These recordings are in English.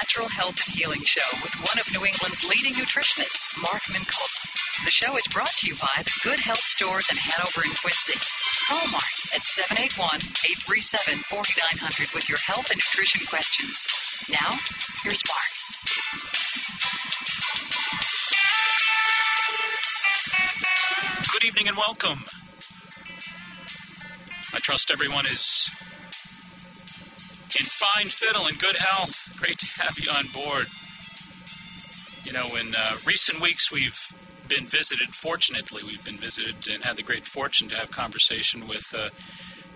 Natural Health and Healing Show with one of New England's leading nutritionists, Mark Mincola. The show is brought to you by the Good Health Stores in Hanover and Quincy. Call Mark at 781-837-4900 with your health and nutrition questions. Now, here's Mark. Good evening and welcome. I trust everyone is in fine fiddle and good health. Great to have you on board. You know, in recent weeks we've been visited and had the great fortune to have conversation with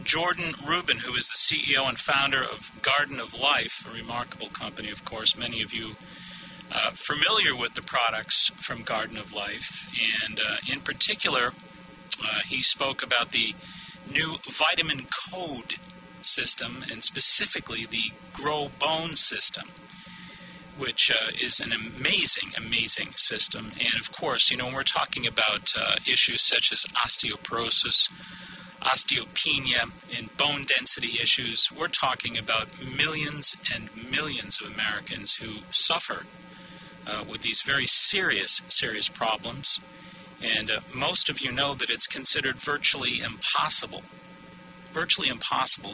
Jordan Rubin, who is the CEO and founder of Garden of Life, a remarkable company, of course. Many of you familiar with the products from Garden of Life, and in particular, he spoke about the new vitamin code system, and specifically the Grow Bone system, which is an amazing system. And of course, you know, when we're talking about issues such as osteoporosis, osteopenia, and bone density issues, we're talking about millions and millions of Americans who suffer with these very serious problems. And most of you know that it's considered virtually impossible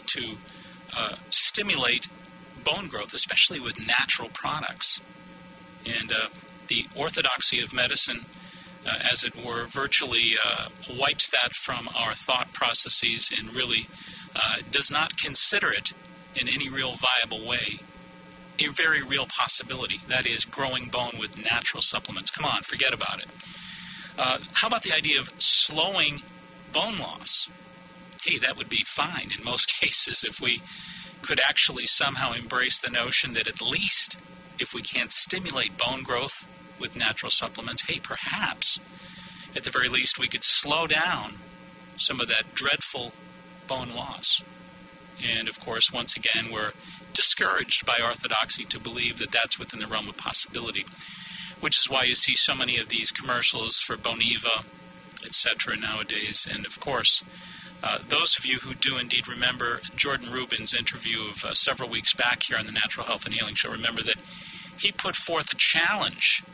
to stimulate bone growth, especially with natural products. And the orthodoxy of medicine, as it were, virtually wipes that from our thought processes and really does not consider it in any real viable way a very real possibility. That is, growing bone with natural supplements. Come on, forget about it. How about the idea of slowing bone loss? Hey, that would be fine in most cases if we could actually somehow embrace the notion that at least if we can't stimulate bone growth with natural supplements, hey, perhaps at the very least we could slow down some of that dreadful bone loss. And of course, once again, we're discouraged by orthodoxy to believe that that's within the realm of possibility, which is why you see so many of these commercials for Boniva, etc. nowadays. And of course, those of you who do indeed remember Jordan Rubin's interview of several weeks back here on the Natural Health and Healing Show, remember that he put forth a challenge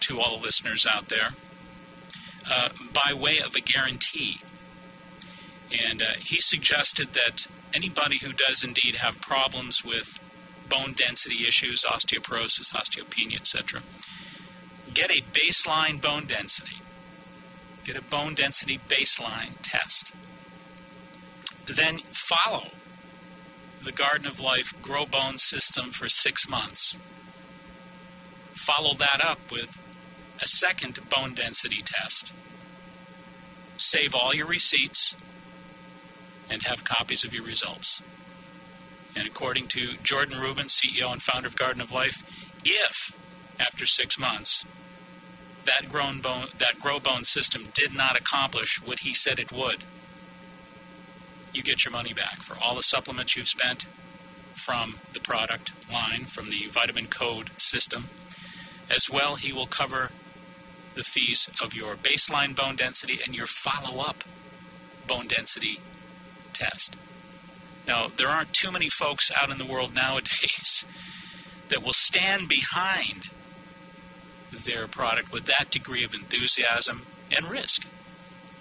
to all listeners out there by way of a guarantee. And he suggested that anybody who does indeed have problems with bone density issues, osteoporosis, osteopenia, etc., get a baseline bone density. Get a bone density baseline test. Then follow the Garden of Life Grow Bone system for 6 months. Follow that up with a second bone density test. Save all your receipts and have copies of your results. And according to Jordan Rubin, CEO and founder of Garden of Life, if after 6 months that Grow Bone system did not accomplish what he said it would, you get your money back for all the supplements you've spent from the product line, from the vitamin code system. As well, he will cover the fees of your baseline bone density and your follow-up bone density test. Now, there aren't too many folks out in the world nowadays that will stand behind their product with that degree of enthusiasm and risk.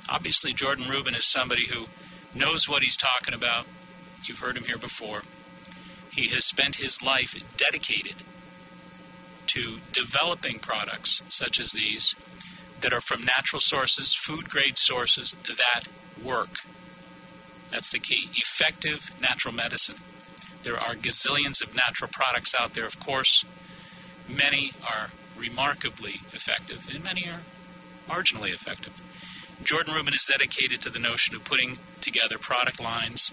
Obviously, Jordan Rubin is somebody who knows what he's talking about. You've heard him here before. He has spent his life dedicated to developing products such as these that are from natural sources, food-grade sources that work. That's the key. Effective natural medicine. There are gazillions of natural products out there, of course. Many are remarkably effective, and many are marginally effective. Jordan Rubin is dedicated to the notion of putting together product lines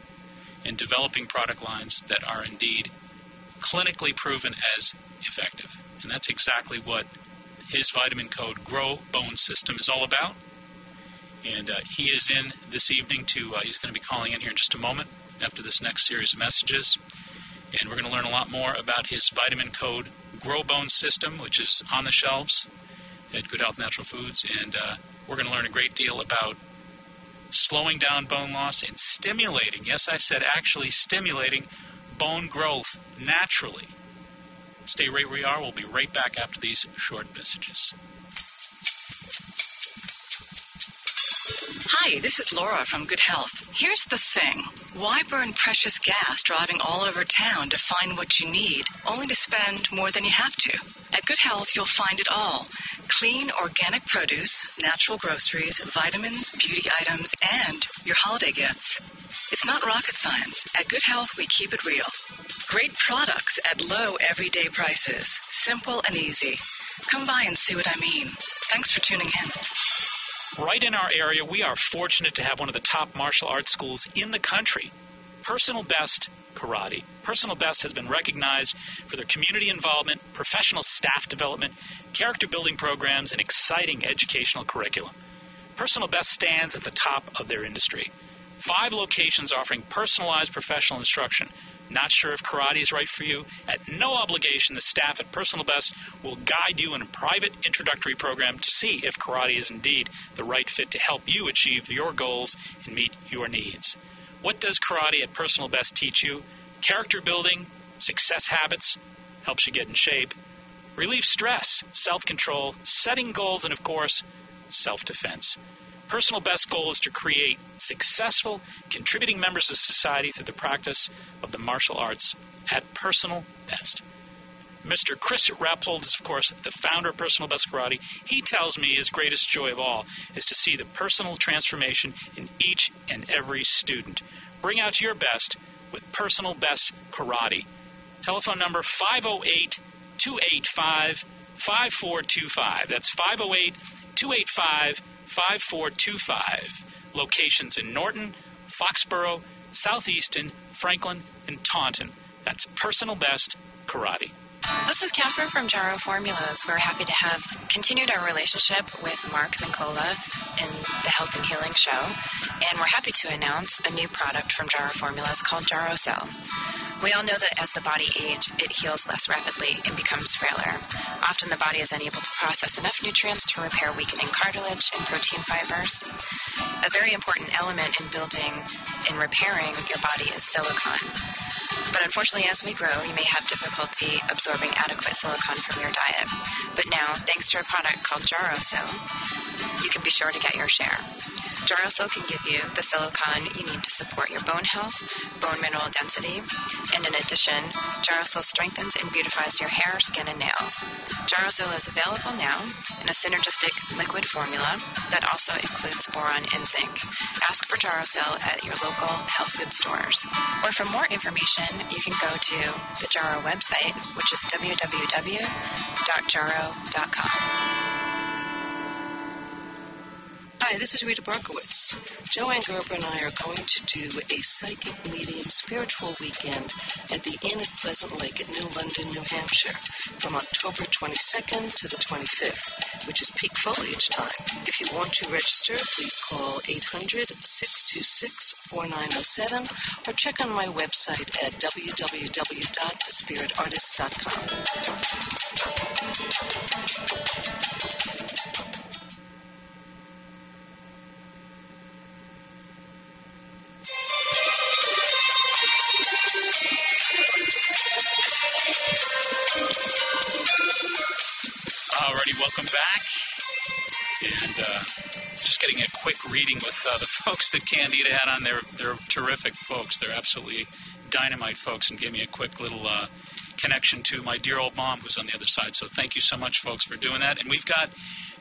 and developing product lines that are indeed clinically proven as effective. And that's exactly what his vitamin code Grow Bone system is all about. And he is in this evening he's going to be calling in here in just a moment after this next series of messages. And we're going to learn a lot more about his vitamin code Grow Bone system, which is on the shelves at Good Health Natural Foods. And we're going to learn a great deal about slowing down bone loss and stimulating, yes, I said actually stimulating bone growth naturally. Stay right where you are. We'll be right back after these short messages. Hi, this is Laura from Good Health. Here's the thing. Why burn precious gas driving all over town to find what you need, only to spend more than you have to? At Good Health, you'll find it all. Clean, organic produce, natural groceries, vitamins, beauty items, and your holiday gifts. It's not rocket science. At Good Health, we keep it real. Great products at low everyday prices. Simple and easy. Come by and see what I mean. Thanks for tuning in. Right in our area, we are fortunate to have one of the top martial arts schools in the country, Personal Best Karate. Personal Best has been recognized for their community involvement, professional staff development, character building programs, and exciting educational curriculum. Personal Best stands at the top of their industry. 5 locations offering personalized professional instruction. Not sure if karate is right for you? At no obligation, the staff at Personal Best will guide you in a private introductory program to see if karate is indeed the right fit to help you achieve your goals and meet your needs. What does karate at Personal Best teach you? Character building, success habits, helps you get in shape, relieve stress, self-control, setting goals, and of course, self-defense. Personal Best's goal is to create successful, contributing members of society through the practice of the martial arts at Personal Best. Mr. Chris Rappold is, of course, the founder of Personal Best Karate. He tells me his greatest joy of all is to see the personal transformation in each and every student. Bring out your best with Personal Best Karate. Telephone number 508-285-5425. That's 508-285-5425. Locations in Norton, Foxborough, Southeaston, Franklin, and Taunton. That's Personal Best Karate. This is Catherine from Jaro Formulas. We're happy to have continued our relationship with Mark Mincola in the Health and Healing Show, and we're happy to announce a new product from Jaro Formulas called Jaro Cell. We all know that as the body ages, it heals less rapidly and becomes frailer. Often the body is unable to process enough nutrients to repair weakening cartilage and protein fibers. A very important element in building and repairing your body is silicone. But unfortunately, as we grow, you may have difficulty absorbing adequate silicone from your diet. But now, thanks to a product called Jaro Cell, you can be sure to get your share. Jaro Cell can give you the silicone you need to support your bone health, bone mineral density, and in addition, Jaro Cell strengthens and beautifies your hair, skin, and nails. Jaro Cell is available now in a synergistic liquid formula that also includes boron and zinc. Ask for Jaro Cell at your local health food stores. Or for more information, you can go to the Jaro website, which is www.jaro.com. Hi, this is Rita Barkowitz. Joanne Gerber and I are going to do a psychic medium spiritual weekend at the Inn at Pleasant Lake at New London, New Hampshire from October 22nd to the 25th, which is peak foliage time. If you want to register, please call 800-626-4907 or check on my website at www.thespiritartist.com. Alrighty, welcome back. And just getting a quick reading with the folks that Candida had on. They're terrific folks. They're absolutely dynamite folks, and gave me a quick little connection to my dear old mom who's on the other side. So thank you so much, folks, for doing that. And we've got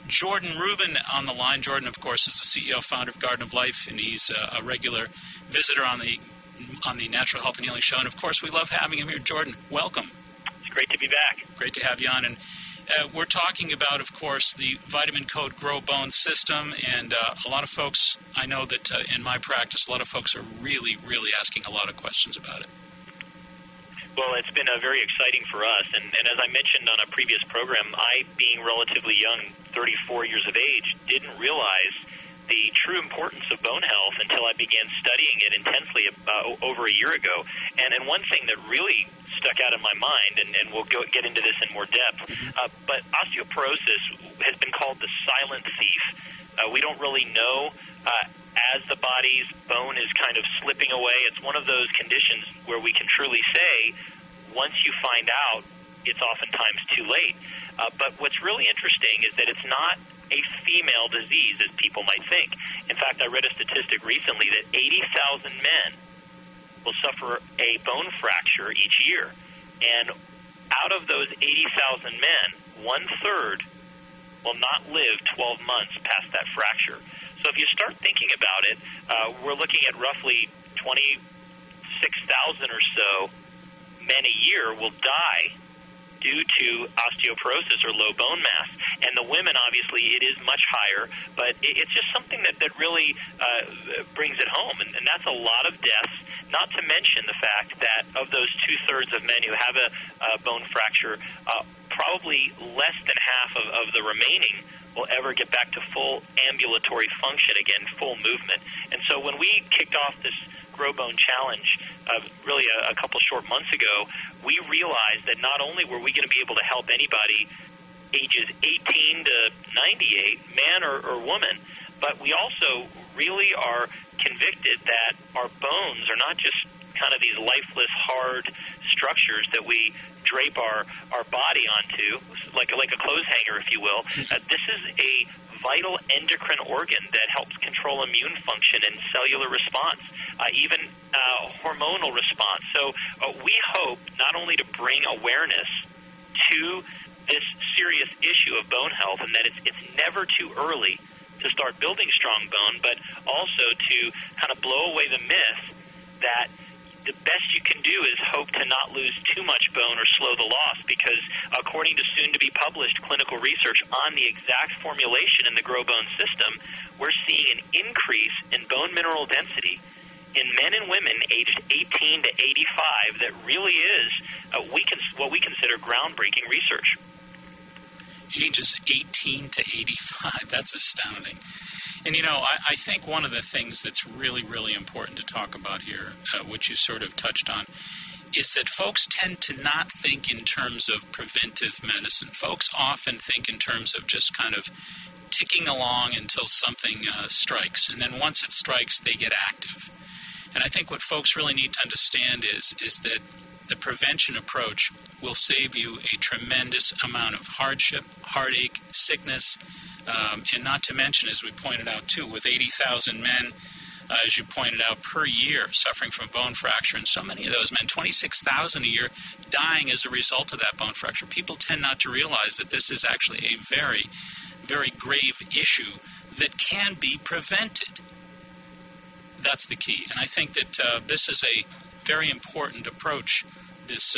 Jordan Rubin on the line. Jordan, of course, is the CEO, founder of Garden of Life, and he's a regular visitor on the Natural Health and Healing Show. And, of course, we love having him here. Jordan, welcome. It's great to be back. Great to have you on. And we're talking about, of course, the Vitamin Code Grow Bone system, and a lot of folks, I know that in my practice, a lot of folks are really, really asking a lot of questions about it. Well, it's been very exciting for us, and as I mentioned on a previous program, I, being relatively young, 34 years of age, didn't realize the true importance of bone health until I began studying it intensely over a year ago. And one thing that really stuck out in my mind, and we'll get into this in more depth, but osteoporosis has been called the silent thief. We don't really know as the body's bone is kind of slipping away. It's one of those conditions where we can truly say, once you find out it's oftentimes too late. But what's really interesting is that it's not a female disease, as people might think. In fact, I read a statistic recently that 80,000 men will suffer a bone fracture each year. And out of those 80,000 men, one-third will not live 12 months past that fracture. So if you start thinking about it, we're looking at roughly 26,000 or so men a year will die due to osteoporosis or low bone mass. And the women, obviously, it is much higher, but it's just something that really brings it home. And that's a lot of deaths, not to mention the fact that of those two-thirds of men who have a bone fracture, probably less than half of the remaining will ever get back to full ambulatory function again, full movement. And so when we kicked off this Grow Bone Challenge really a couple short months ago, we realized that not only were we going to be able to help anybody ages 18 to 98, man or woman, but we also really are convicted that our bones are not just kind of these lifeless, hard structures that we drape our body onto, like a clothes hanger, if you will. This is a vital endocrine organ that helps control immune function and cellular response, even hormonal response. So we hope not only to bring awareness to this serious issue of bone health, and that it's never too early to start building strong bone, but also to kind of blow away the myth that the best you can do is hope to not lose too much bone or slow the loss, because according to soon-to-be-published clinical research on the exact formulation in the Grow Bone system, we're seeing an increase in bone mineral density in men and women aged 18 to 85 that really is what we consider groundbreaking research. Ages 18 to 85, that's astounding. And, I think one of the things that's really, really important to talk about here, which you sort of touched on, is that folks tend to not think in terms of preventive medicine. Folks often think in terms of just kind of ticking along until something strikes. And then once it strikes, they get active. And I think what folks really need to understand is that the prevention approach will save you a tremendous amount of hardship, heartache, sickness, and not to mention, as we pointed out too, with 80,000 men, as you pointed out, per year suffering from bone fracture, and so many of those men, 26,000 a year, dying as a result of that bone fracture. People tend not to realize that this is actually a very, very grave issue that can be prevented. That's the key. And I think that this is a very important approach, this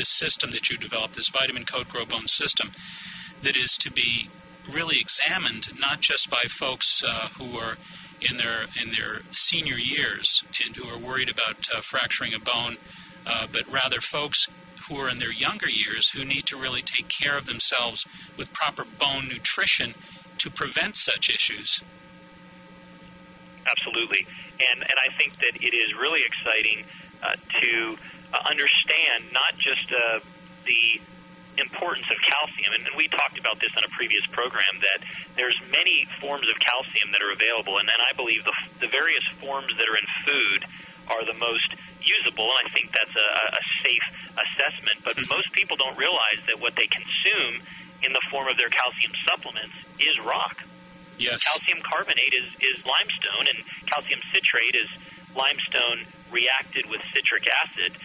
system that you developed, this Vitamin Coat Grow Bone system, that is to be really examined not just by folks who are in their senior years and who are worried about fracturing a bone, but rather folks who are in their younger years who need to really take care of themselves with proper bone nutrition to prevent such issues. Absolutely. And I think that it is really exciting to understand not just the importance of calcium, and we talked about this on a previous program, that there's many forms of calcium that are available, and I believe the various forms that are in food are the most usable, and I think that's a safe assessment. But most people don't realize that what they consume in the form of their calcium supplements is rock. Yes. Calcium carbonate is limestone, and calcium citrate is limestone reacted with citric acid,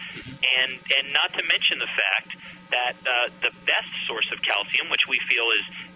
and not to mention the fact that the best source of calcium, which we feel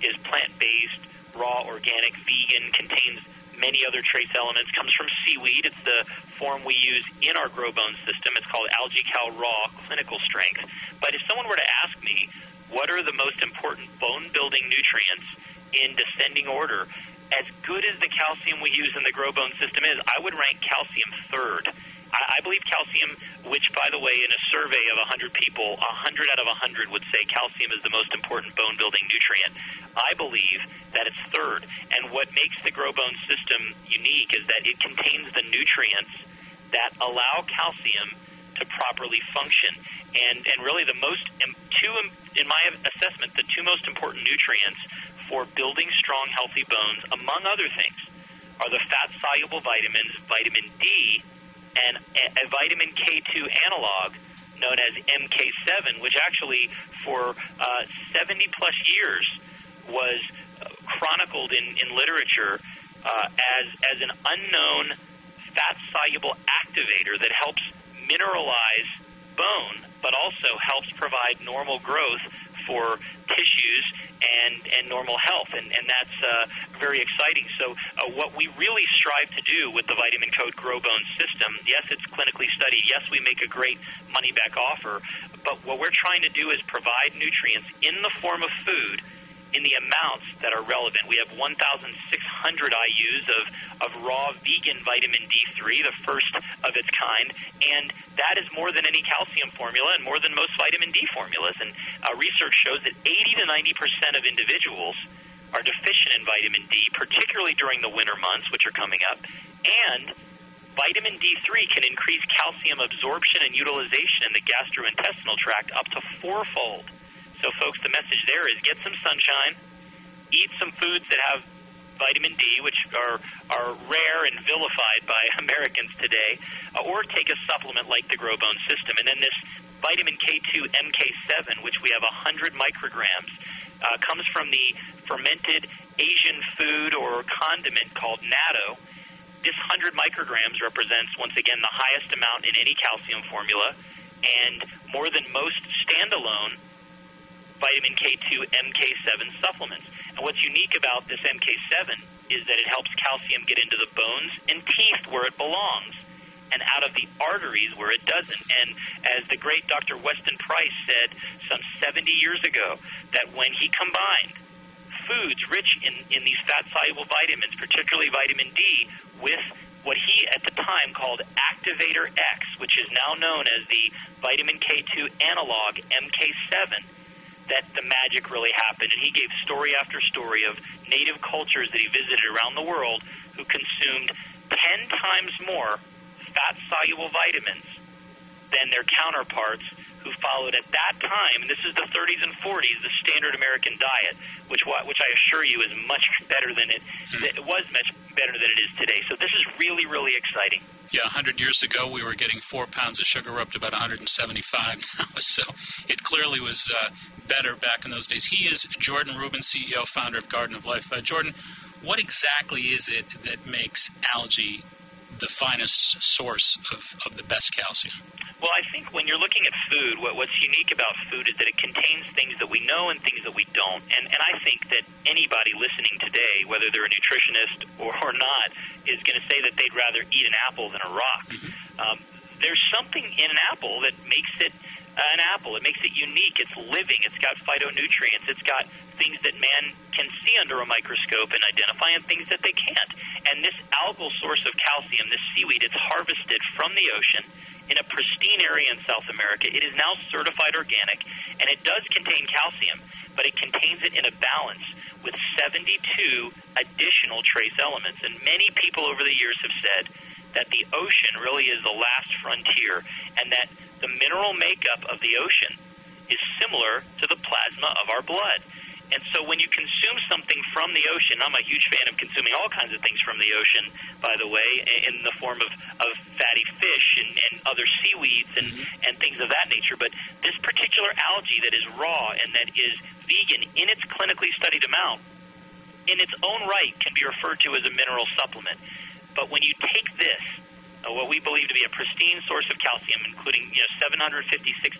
is plant-based, raw, organic, vegan, contains many other trace elements, comes from seaweed. It's the form we use in our Grow Bone system. It's called AlgaeCal Raw Clinical Strength. But if someone were to ask me, what are the most important bone-building nutrients in descending order, as good as the calcium we use in the Grow Bone system is, I would rank calcium third. I believe calcium, which, by the way, in a survey of 100 people, 100 out of 100 would say calcium is the most important bone-building nutrient. I believe that it's third. And what makes the Grow Bone system unique is that it contains the nutrients that allow calcium to properly function. And really in my assessment, the two most important nutrients for building strong, healthy bones, among other things, are the fat-soluble vitamins, vitamin D, and a vitamin K2 analog known as MK7, which actually for 70-plus years was chronicled in literature as an unknown fat-soluble activator that helps mineralize bone, but also helps provide normal growth for tissues and normal health, and that's very exciting. So what we really strive to do with the Vitamin Code Grow Bone system, yes, it's clinically studied, yes, we make a great money-back offer, but what we're trying to do is provide nutrients in the form of food in the amounts that are relevant. We have 1,600 IUs of raw vegan vitamin D3, the first of its kind, and that is more than any calcium formula and more than most vitamin D formulas. And research shows that 80 to 90% of individuals are deficient in vitamin D, particularly during the winter months, which are coming up, and vitamin D3 can increase calcium absorption and utilization in the gastrointestinal tract up to fourfold. So, folks, the message there is get some sunshine, eat some foods that have vitamin D, which are rare and vilified by Americans today, or take a supplement like the Grow Bone system. And then this vitamin K2 MK7, which we have 100 micrograms, comes from the fermented Asian food or condiment called natto. This 100 micrograms represents, once again, the highest amount in any calcium formula, and more than most standalone vitamin K2 MK7 supplements. And what's unique about this MK7 is that it helps calcium get into the bones and teeth where it belongs and out of the arteries where it doesn't. And as the great Dr. Weston Price said some 70 years ago, that when he combined foods rich in these fat-soluble vitamins, particularly vitamin D, with what he at the time called Activator X, which is now known as the vitamin K2 analog MK7, that the magic really happened. And he gave story after story of native cultures that he visited around the world who consumed 10 times more fat-soluble vitamins than their counterparts who followed at that time, and this is the 30s and 40s, the standard American diet, which I assure you is much better than it was much better than it is today. So this is really, really exciting. Yeah, 100 years ago we were getting 4 pounds of sugar. We're up to about 175 now, so it clearly was better back in those days. He is Jordan Rubin, CEO, founder of Garden of Life. Jordan, what exactly is it that makes algae the finest source of the best calcium? Well, I think when you're looking at food, what's unique about food is that it contains things that we know and things that we don't. And I think that anybody listening today, whether they're a nutritionist or not, is going to say that they'd rather eat an apple than a rock. Mm-hmm. There's something in an apple that makes it an apple. It makes it unique. It's living. It's got phytonutrients. It's got things that man can see under a microscope and identify, and things that they can't. And this algal source of calcium, this seaweed, it's harvested from the ocean in a pristine area in South America. It is now certified organic, and it does contain calcium, but it contains it in a balance with 72 additional trace elements. And many people over the years have said that the ocean really is the last frontier, and that the mineral makeup of the ocean is similar to the plasma of our blood. And so when you consume something from the ocean, I'm a huge fan of consuming all kinds of things from the ocean, by the way, in the form of fatty fish and other seaweeds and things of that nature. But this particular algae that is raw and that is vegan in its clinically studied amount, in its own right, can be referred to as a mineral supplement. But when you take this, what we believe to be a pristine source of calcium, including 756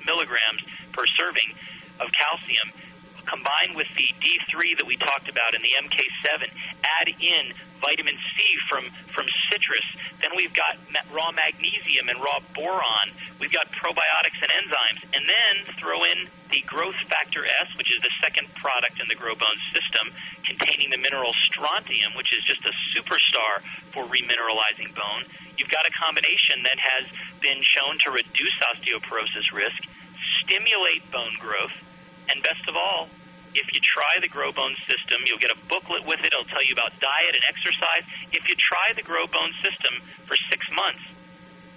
milligrams per serving of calcium, combined with the D3 that we talked about and the MK7, add in vitamin C from citrus, then we've got raw magnesium and raw boron, we've got probiotics and enzymes, and then throw in the growth factor S, which is the second product in the Grow Bone system, containing the mineral strontium, which is just a superstar for remineralizing bone. You've got a combination that has been shown to reduce osteoporosis risk, stimulate bone growth, and best of all, if you try the Grow Bone system, you'll get a booklet with it. It'll tell you about diet and exercise. If you try the Grow Bone system for 6 months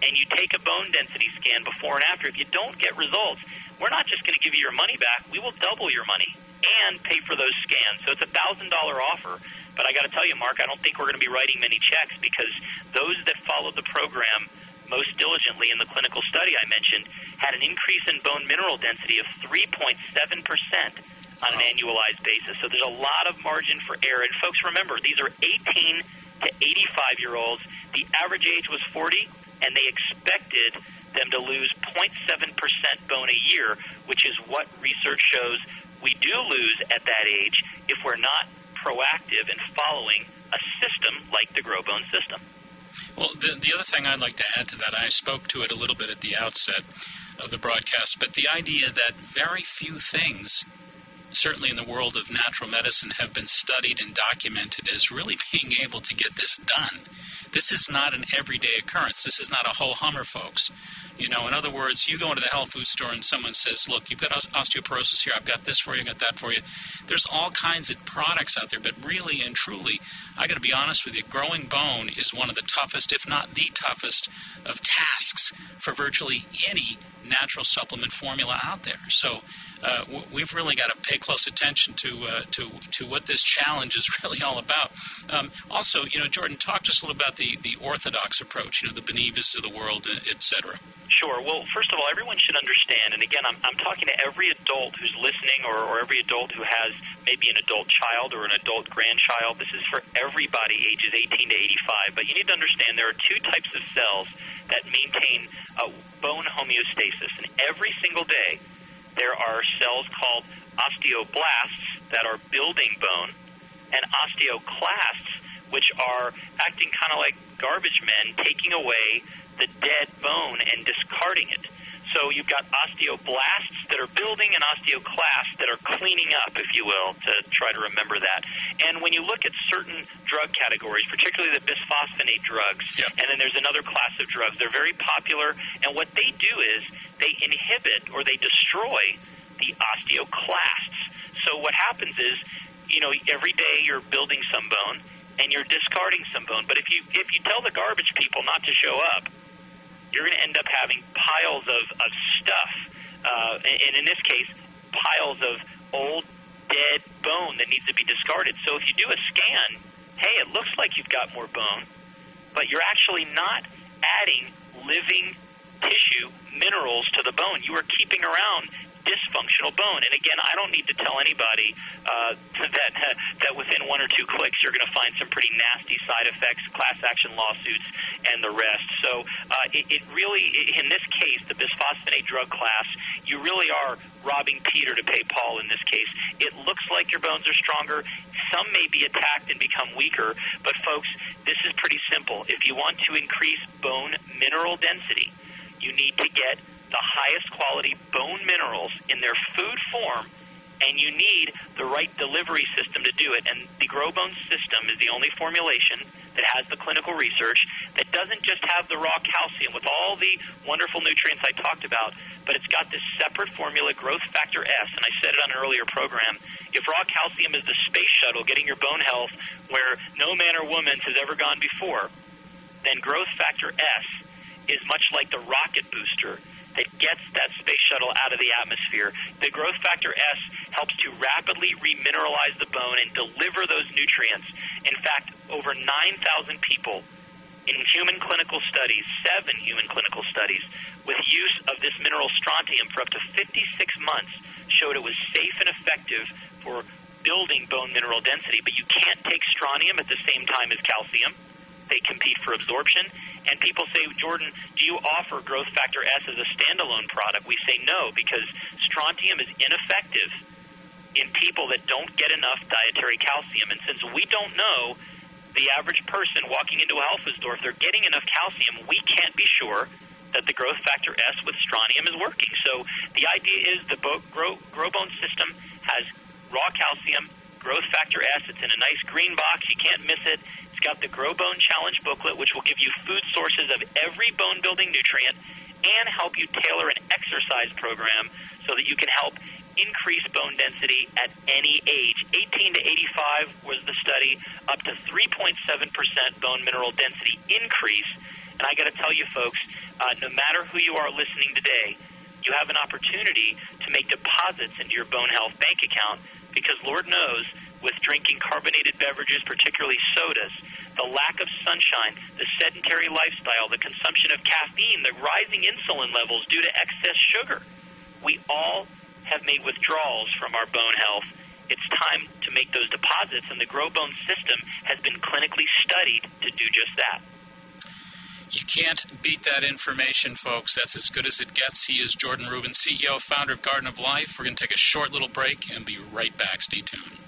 and you take a bone density scan before and after, if you don't get results, we're not just going to give you your money back. We will double your money and pay for those scans. So it's a $1,000 offer. But I got to tell you, Mark, I don't think we're going to be writing many checks, because those that followed the program most diligently in the clinical study I mentioned, had an increase in bone mineral density of 3.7% on an annualized basis. So there's a lot of margin for error. And folks, remember, these are 18 to 85-year-olds. The average age was 40, and they expected them to lose 0.7% bone a year, which is what research shows we do lose at that age if we're not proactive in following a system like the GrowBone system. Well, the other thing I'd like to add to that, I spoke to it a little bit at the outset of the broadcast, but the idea that very few things, certainly in the world of natural medicine, have been studied and documented as really being able to get this done. This is not an everyday occurrence. This is not a ho-hummer, folks. You know, in other words, you go into the health food store and someone says, look, you've got osteoporosis here, I've got this for you, I've got that for you. There's all kinds of products out there, but really and truly, I got to be honest with you, growing bone is one of the toughest, if not the toughest, of tasks for virtually any natural supplement formula out there. So we've really got to pay close attention to what this challenge is really all about. Also, you know, Jordan, talk to us a little about the orthodox approach, you know, the Benevas of the world, et cetera. Sure. Well, first of all, everyone should understand, and again, I'm talking to every adult who's listening or every adult who has maybe an adult child or an adult grandchild. This is for everybody ages 18 to 85, but you need to understand there are two types of cells that maintain bone homeostasis, and every single day there are cells called osteoblasts that are building bone and osteoclasts, which are acting kind of like garbage men, taking away the dead bone and discarding it. So you've got osteoblasts that are building and osteoclasts that are cleaning up, if you will, to try to remember that. And when you look at certain drug categories, particularly the bisphosphonate drugs, and then there's another class of drugs, they're very popular, and what they do is they inhibit or they destroy the osteoclasts. So what happens is, you know, every day you're building some bone and you're discarding some bone, but if you tell the garbage people not to show up, you're going to end up having piles of stuff, and in this case, piles of old, dead bone that needs to be discarded. So if you do a scan, hey, it looks like you've got more bone, but you're actually not adding living tissue minerals to the bone. You are keeping around dysfunctional bone. And again, I don't need to tell anybody that within one or two clicks you're going to find some pretty nasty side effects, class action lawsuits, and the rest. So it really, in this case, the bisphosphonate drug class, you really are robbing Peter to pay Paul in this case. It looks like your bones are stronger. Some may be attacked and become weaker, but folks, this is pretty simple. If you want to increase bone mineral density, you need to get the highest quality bone minerals in their food form, and you need the right delivery system to do it. And the GrowBone system is the only formulation that has the clinical research that doesn't just have the raw calcium with all the wonderful nutrients I talked about, but it's got this separate formula, growth factor S, and I said it on an earlier program. If raw calcium is the space shuttle getting your bone health where no man or woman has ever gone before, then growth factor S is much like the rocket booster that gets that space shuttle out of the atmosphere. The growth factor S helps to rapidly remineralize the bone and deliver those nutrients. In fact, over 9,000 people in human clinical studies, 7 human clinical studies, with use of this mineral strontium for up to 56 months showed it was safe and effective for building bone mineral density. But you can't take strontium at the same time as calcium. They compete for absorption. And people say, Jordan, do you offer growth factor S as a standalone product? We say no, because strontium is ineffective in people that don't get enough dietary calcium. And since we don't know the average person walking into a health food store, if they're getting enough calcium, we can't be sure that the growth factor S with strontium is working. So the idea is the GrowBone system has raw calcium, growth factor S. It's in a nice green box. You can't miss it. It's got the GrowBone Challenge booklet, which will give you food sources of every bone-building nutrient and help you tailor an exercise program so that you can help increase bone density at any age. 18 to 85 was the study, up to 3.7% bone mineral density increase. And I got to tell you, folks, no matter who you are listening today, you have an opportunity to make deposits into your bone health bank account, because Lord knows with drinking carbonated beverages, particularly sodas, the lack of sunshine, the sedentary lifestyle, the consumption of caffeine, the rising insulin levels due to excess sugar. We all have made withdrawals from our bone health. It's time to make those deposits, and the Grow Bone system has been clinically studied to do just that. You can't beat that information, folks. That's as good as it gets. He is Jordan Rubin, CEO, founder of Garden of Life. We're going to take a short little break and be right back. Stay tuned.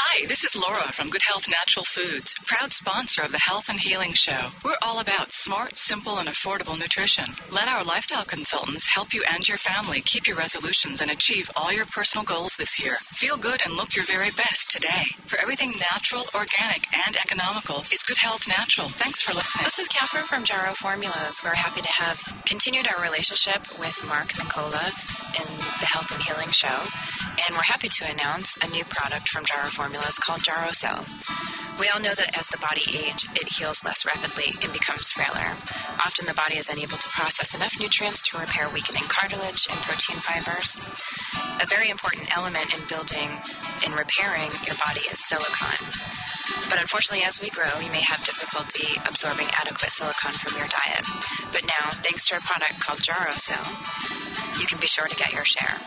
Hi, this is Laura from Good Health Natural Foods, proud sponsor of the Health and Healing Show. We're all about smart, simple, and affordable nutrition. Let our lifestyle consultants help you and your family keep your resolutions and achieve all your personal goals this year. Feel good and look your very best today. For everything natural, organic, and economical, it's Good Health Natural. Thanks for listening. This is Catherine from Jarrow Formulas. We're happy to have continued our relationship with Mark Mincola in the Health and Healing Show, and we're happy to announce a new product from Jarrow Formulas called Jarrow Cell. We all know that as the body ages, it heals less rapidly and becomes frailer. Often the body is unable to process enough nutrients to repair weakening cartilage and protein fibers. A very important element in building and repairing your body is silicone. But unfortunately, as we grow, you may have difficulty absorbing adequate silicone from your diet. But now, thanks to a product called Jarrow Cell, you can be sure to get your share.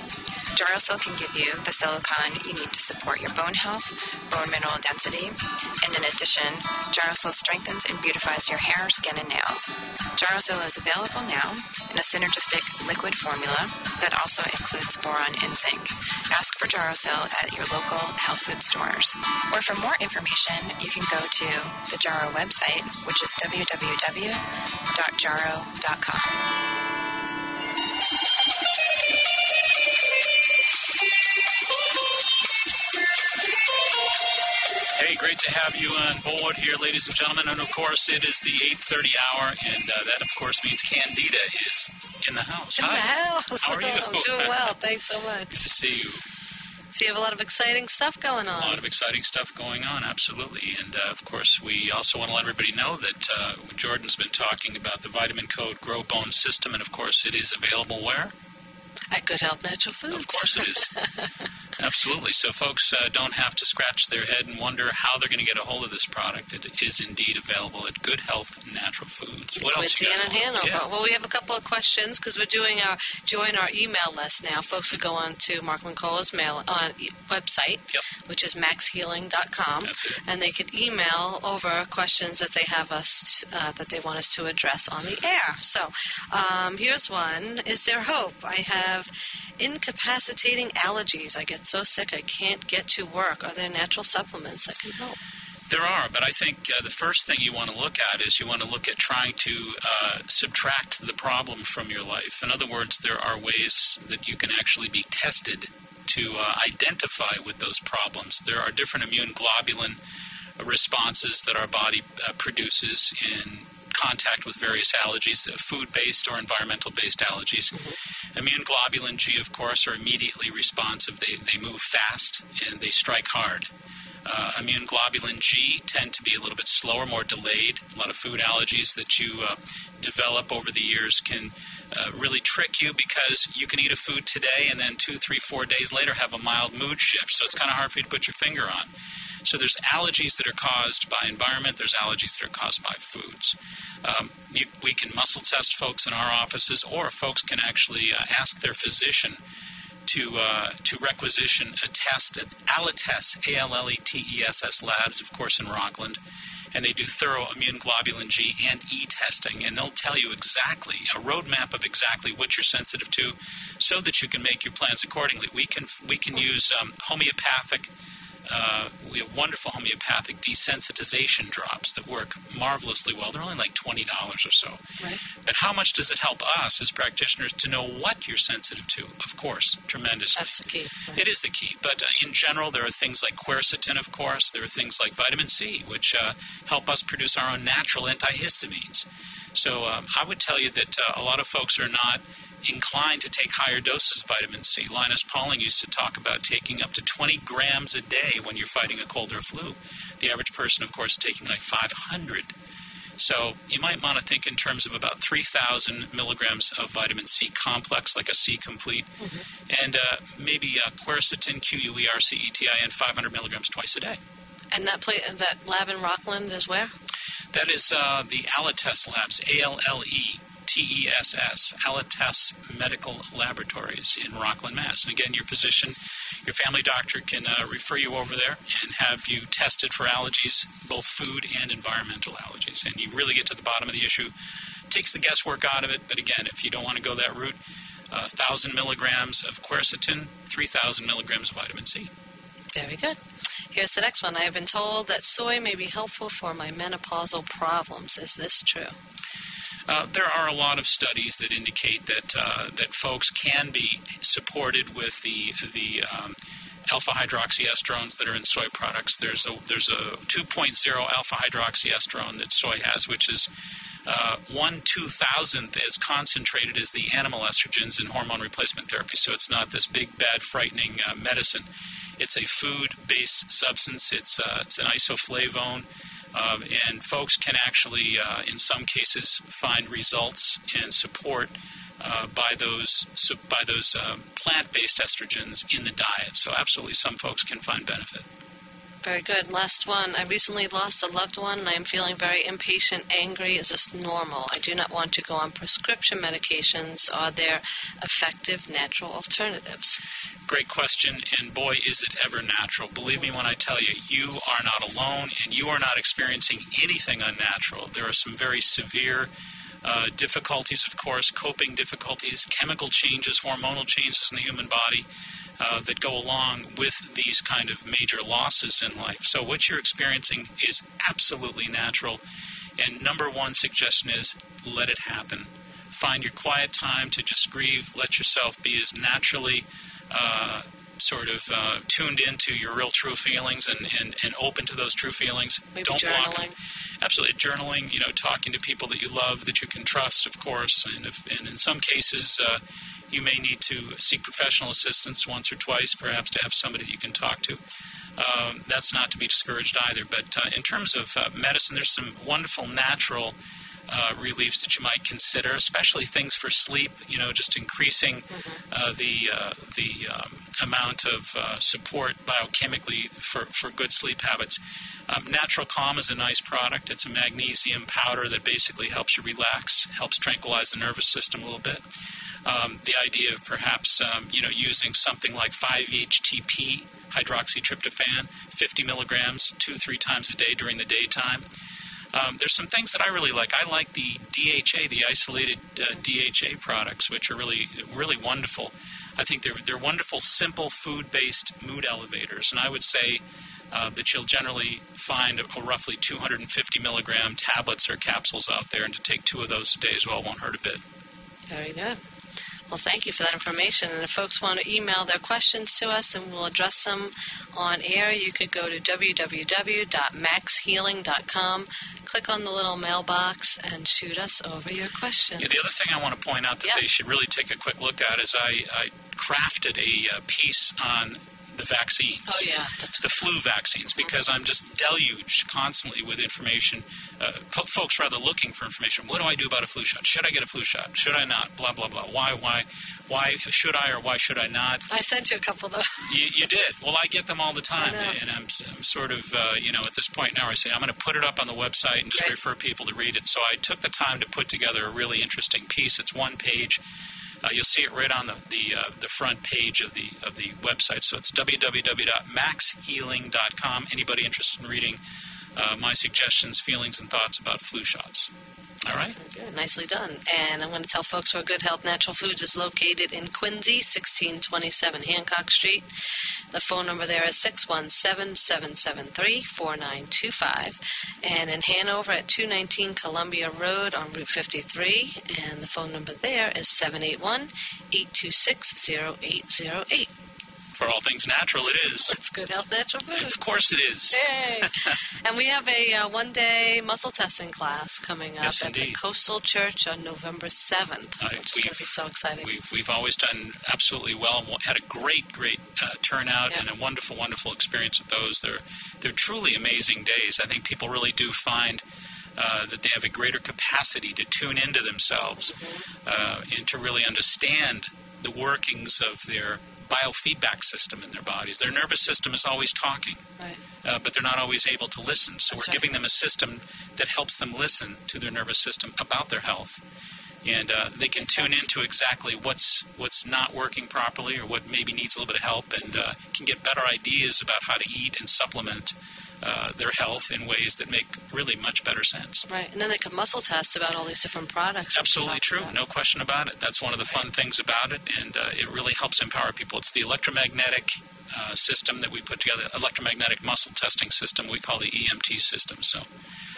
Jarrow Cell can give you the silicone you need to support your bone health, bone mineral density, and in addition, Jarrow Cell strengthens and beautifies your hair, skin, and nails. Jarrow Cell is available now in a synergistic liquid formula that also includes boron and zinc. Ask for Jarrow Cell at your local health food stores. Or for more information, you can go to the Jarrow website, which is www.jarrow.com. Hey, great to have you on board here, ladies and gentlemen. And, of course, it is the 8:30 hour, and that, of course, means Candida is in the house. In Hi. the house. How are you? I'm doing well. Thanks so much. Good to see you. So you have a lot of exciting stuff going on. A lot of exciting stuff going on, absolutely. And, of course, we also want to let everybody know that Jordan's been talking about the vitamin code Grow Bone system, and, of course, it is available where? At Good Health Natural Foods. Of course it is. Absolutely. So folks don't have to scratch their head and wonder how they're going to get a hold of this product. It is indeed available at Good Health Natural Foods. What else you got? Quincy and Hanover. Yeah. Well, we have a couple of questions because we're doing our join our email list now. Folks will go on to Mark Mincola's website, which is maxhealing.com, That's it. and they could email over questions that they have us that they want us to address on the air. So here's one. Is there hope? I have incapacitating allergies. I get so sick I can't get to work. Are there natural supplements that can help? There are, but I think the first thing you want to look at is you want to look at trying to subtract the problem from your life. In other words, there are ways that you can actually be tested to identify with those problems. There are different immune globulin responses that our body produces in contact with various allergies, food-based or environmental-based allergies. Mm-hmm. Immune globulin G, of course, are immediately responsive. They move fast and they strike hard. Immune globulin G tend to be a little bit slower, more delayed. A lot of food allergies that you develop over the years can really trick you because you can eat a food today and then 2, 3, 4 days later have a mild mood shift. So it's kind of hard for you to put your finger on. So there's allergies that are caused by environment. There's allergies that are caused by foods. We can muscle test folks in our offices, or folks can actually ask their physician to requisition a test at Alletes, ALLETESS Labs, of course, in Rockland. And they do thorough immune globulin G and E testing, and they'll tell you exactly, a roadmap of exactly what you're sensitive to so that you can make your plans accordingly. We can use homeopathic. We have wonderful homeopathic desensitization drops that work marvelously well. They're only like $20 or so. Right. But how much does it help us as practitioners to know what you're sensitive to? Of course, tremendously. That's the key. Right. It is the key. But in general, there are things like quercetin, of course. There are things like vitamin C, which help us produce our own natural antihistamines. So I would tell you that a lot of folks are not inclined to take higher doses of vitamin C. Linus Pauling used to talk about taking up to 20 grams a day when you're fighting a cold or flu. The average person, of course, is taking like 500. So you might want to think in terms of about 3,000 milligrams of vitamin C complex, like a C complete, and maybe quercetin, Quercetin, 500 milligrams twice a day. And that lab in Rockland is where? That is the Alletess Labs, ALLETESS, Alletess Medical Laboratories in Rockland, Mass. And again, your physician, your family doctor can refer you over there and have you tested for allergies, both food and environmental allergies. And you really get to the bottom of the issue. Takes the guesswork out of it, but again, if you don't want to go that route, 1,000 milligrams of quercetin, 3,000 milligrams of vitamin C. Very good. Here's the next one. I have been told that soy may be helpful for my menopausal problems. Is this true? There are a lot of studies that indicate that folks can be supported with the alpha hydroxyestrones that are in soy products. There's a 2.0 alpha hydroxyestrone that soy has, which is 1/2000th as concentrated as the animal estrogens in hormone replacement therapy. So it's not this big, bad, frightening medicine. It's a food-based substance. It's an isoflavone. And folks can actually, in some cases, find results and support by those plant-based estrogens in the diet. So absolutely, some folks can find benefit. Very good. Last one. I recently lost a loved one, and I am feeling very impatient, angry. Is this normal? I do not want to go on prescription medications. Are there effective natural alternatives? Great question, and boy, is it ever natural. Believe me when I tell you, you are not alone, and you are not experiencing anything unnatural. There are some very severe difficulties, of course, coping difficulties, chemical changes, hormonal changes in the human body that go along with these kind of major losses in life. So what you're experiencing is absolutely natural, and number one suggestion is let it happen. Find your quiet time to just grieve. Let yourself be as naturally tuned into your real true feelings and open to those true feelings. Maybe Don't block them. journaling. Absolutely. Journaling, talking to people that you love, that you can trust, of course. And in some cases, you may need to seek professional assistance once or twice, perhaps to have somebody that you can talk to. That's not to be discouraged either. But in terms of medicine, there's some wonderful natural reliefs that you might consider, especially things for sleep, just increasing the amount of support biochemically for good sleep habits. Natural Calm is a nice product. It's a magnesium powder that basically helps you relax, helps tranquilize the nervous system a little bit. The idea of perhaps using something like 5-HTP hydroxytryptophan, 50 milligrams, 2-3 times a day during the daytime. There's some things that I really like. I like the DHA, the isolated DHA products, which are really, really wonderful. I think they're wonderful, simple, food-based mood elevators. And I would say that you'll generally find a roughly 250 milligram tablets or capsules out there, and to take 2 of those a day as well won't hurt a bit. Very good. Well, thank you for that information. And if folks want to email their questions to us and we'll address them on air, you could go to www.maxhealing.com, click on the little mailbox, and shoot us over your questions. Yeah, the other thing I want to point out that they should really take a quick look at is I crafted a piece on the vaccines. Oh, yeah. That's the flu vaccines, because I'm just deluged constantly with information. Folks rather looking for information. What do I do about a flu shot? Should I get a flu shot? Should I not? Blah, blah, blah. Why should I or why should I not? I sent you a couple, though. You did. Well, I get them all the time. And I'm sort of, at this point now I say, I'm going to put it up on the website and just refer people to read it. So I took the time to put together a really interesting piece. It's one page. You'll see it right on the front page of the website. So it's www.maxhealing.com. Anybody interested in reading my suggestions, feelings, and thoughts about flu shots. All right? Very good. Nicely done. And I'm going to tell folks where Good Health Natural Foods is located in Quincy, 1627 Hancock Street. The phone number there is 617-773-4925. And in Hanover at 219 Columbia Road on Route 53. And the phone number there is 781-826-0808. For all things natural, it is. It's Good Health Natural Foods. Of course it is. Yay! And we have a one-day muscle testing class coming up at the Coastal Church on November 7th, which is going to be so exciting. We've always done absolutely well. Had a great turnout and a wonderful experience with those. They're truly amazing days. I think people really do find that they have a greater capacity to tune into themselves and to really understand the workings of their biofeedback system in their bodies. Their nervous system is always talking, but they're not always able to listen. So we're giving them a system that helps them listen to their nervous system about their health. And they can tune into exactly what's not working properly or what maybe needs a little bit of help, and can get better ideas about how to eat and supplement their health in ways that make really much better sense. Right, and then they can muscle test about all these different products. Absolutely true, no question about it. That's one of the fun things about it, and it really helps empower people. It's the electromagnetic system that we put together, electromagnetic muscle testing system we call the EMT system. So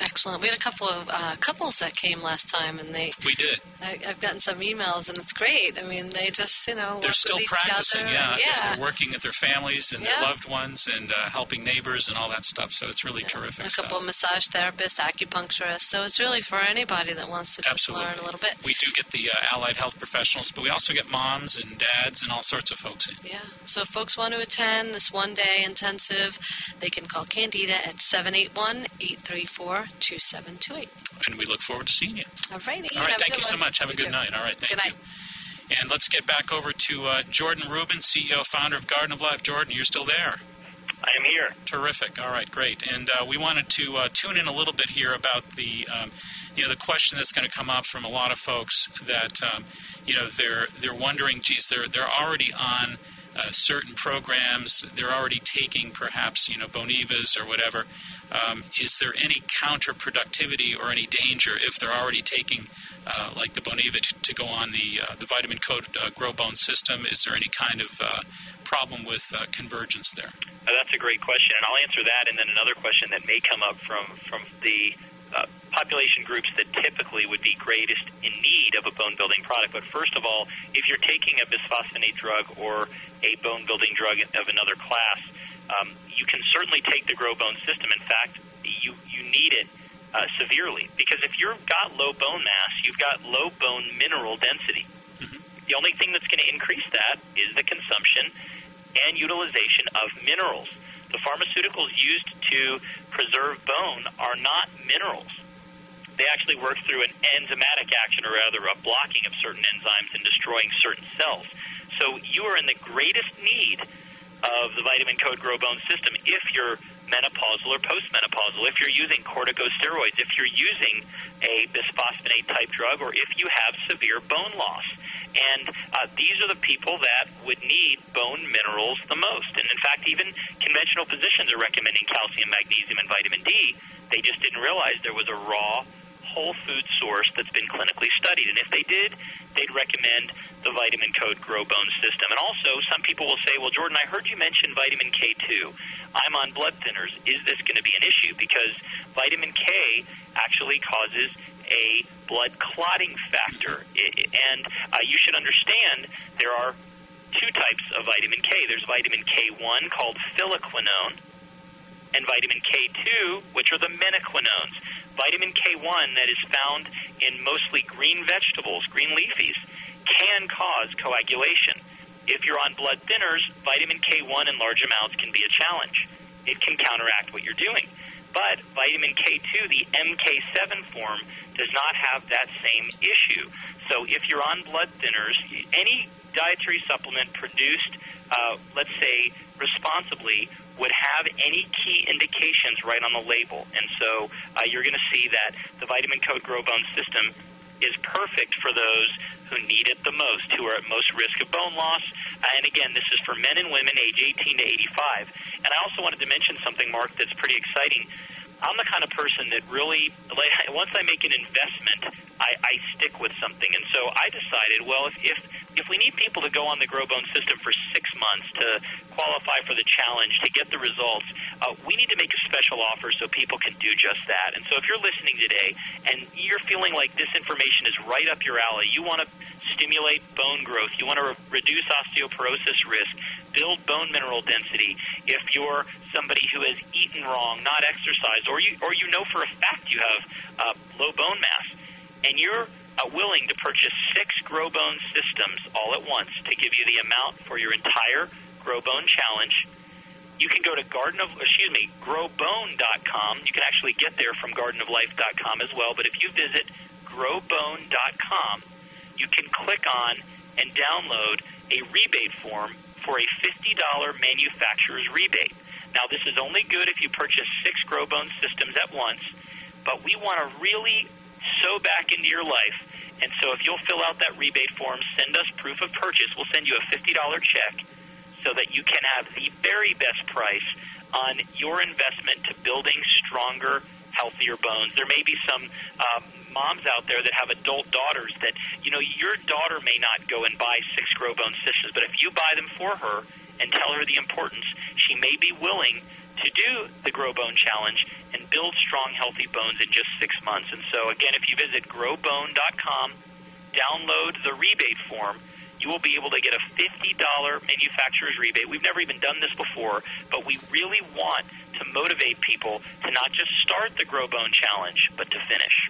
excellent. We had a couple of couples that came last time, and we did. I've gotten some emails, and it's great. I mean, they just they're still practicing. Yeah. They're working with their families and their loved ones, and helping neighbors and all that stuff. So it's really terrific. A couple of massage therapists, acupuncturists. So it's really for anybody that wants to just learn a little bit. We do get the allied health professionals, but we also get moms and dads and all sorts of folks in. Yeah. So if folks want to attend this one-day intensive, they can call Candida at 781-834-2728. And we look forward to seeing you. All righty. All right, thank you so much. Have a good night. All right, thank you. And let's get back over to Jordan Rubin, CEO, founder of Garden of Life. Jordan, you're still there. I am here. Terrific. All right, great. And we wanted to tune in a little bit here about the the question that's going to come up from a lot of folks that they're wondering, geez, they're already on certain programs, they're already taking perhaps Bonivas or whatever. Is there any counterproductivity or any danger if they're already taking like the Boniva to go on the vitamin code grow bone system? Is there any kind of problem with convergence there? That's a great question, and I'll answer that, and then another question that may come up from the population groups that typically would be greatest in need of a bone-building product. But first of all, if you're taking a bisphosphonate drug or a bone-building drug of another class, you can certainly take the Grow Bone system. In fact, you need it severely, because if you've got low bone mass, you've got low bone mineral density. Mm-hmm. The only thing that's going to increase that is the consumption and utilization of minerals. The pharmaceuticals used to preserve bone are not minerals. They actually work through an enzymatic action, or rather a blocking of certain enzymes and destroying certain cells. So you are in the greatest need of the vitamin code Grow Bone system if you're menopausal or postmenopausal, if you're using corticosteroids, if you're using a bisphosphonate type drug, or if you have severe bone loss. And these are the people that would need bone minerals the most. And in fact, even conventional physicians are recommending calcium, magnesium, and vitamin D. They just didn't realize there was a raw, whole food source that's been clinically studied. And if they did, they'd recommend the vitamin code Grow Bone system. And also, some people will say, well, Jordan, I heard you mention vitamin K2. I'm on blood thinners. Is this going to be an issue? Because vitamin K actually causes a blood clotting factor. And you should understand there are two types of vitamin K. There's vitamin K1 called phylloquinone, and vitamin K2, which are the menaquinones. Vitamin K1 that is found in mostly green vegetables, green leafies, can cause coagulation. If you're on blood thinners, vitamin K1 in large amounts can be a challenge. It can counteract what you're doing. But vitamin K2, the MK7 form, does not have that same issue. So if you're on blood thinners, any dietary supplement produced, let's say, responsibly, would have any key indications right on the label. And so you're going to see that the vitamin code Grow Bone system is perfect for those who need it the most, who are at most risk of bone loss. And again, this is for men and women age 18 to 85. And I also wanted to mention something, Mark, that's pretty exciting. I'm the kind of person that really, once I make an investment, I stick with something. And so I decided, well, if we need people to go on the Grow Bone system for 6 months to qualify for the challenge, to get the results, we need to make a special offer so people can do just that. And so if you're listening today and you're feeling like this information is right up your alley, you want to stimulate bone growth, you want to reduce osteoporosis risk, build bone mineral density, if you're somebody who has eaten wrong, not exercised, or you know for a fact you have low bone mass, and you're willing to purchase 6 Grow Bone systems all at once to give you the amount for your entire Grow Bone challenge, You can go to growbone.com. You can actually get there from gardenoflife.com as well. But if you visit growbone.com, you can click on and download a rebate form for a $50 manufacturer's rebate. Now, this is only good if you purchase 6 GrowBone systems at once, but we want to really sow back into your life. And so if you'll fill out that rebate form, send us proof of purchase, we'll send you a $50 check so that you can have the very best price on your investment to building stronger, healthier bones. There may be some moms out there that have adult daughters that, your daughter may not go and buy 6 GrowBone systems, but if you buy them for her and tell her the importance, she may be willing to do the GrowBone Challenge and build strong, healthy bones in just 6 months. And so, again, if you visit growbone.com, download the rebate form, you will be able to get a $50 manufacturer's rebate. We've never even done this before, but we really want to motivate people to not just start the GrowBone Challenge, but to finish.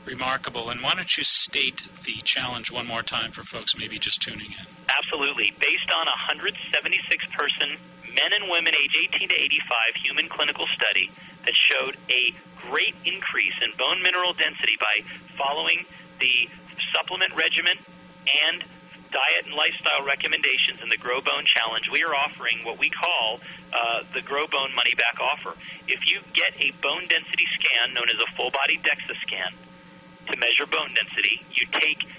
Remarkable. And why don't you state the challenge one more time for folks maybe just tuning in? Absolutely. Based on a 176-person men and women age 18 to 85 human clinical study that showed a great increase in bone mineral density by following the supplement regimen and diet and lifestyle recommendations in the GrowBone Challenge, we are offering what we call the GrowBone Money Back offer. If you get a bone density scan known as a full-body DEXA scan to measure bone density, you take 6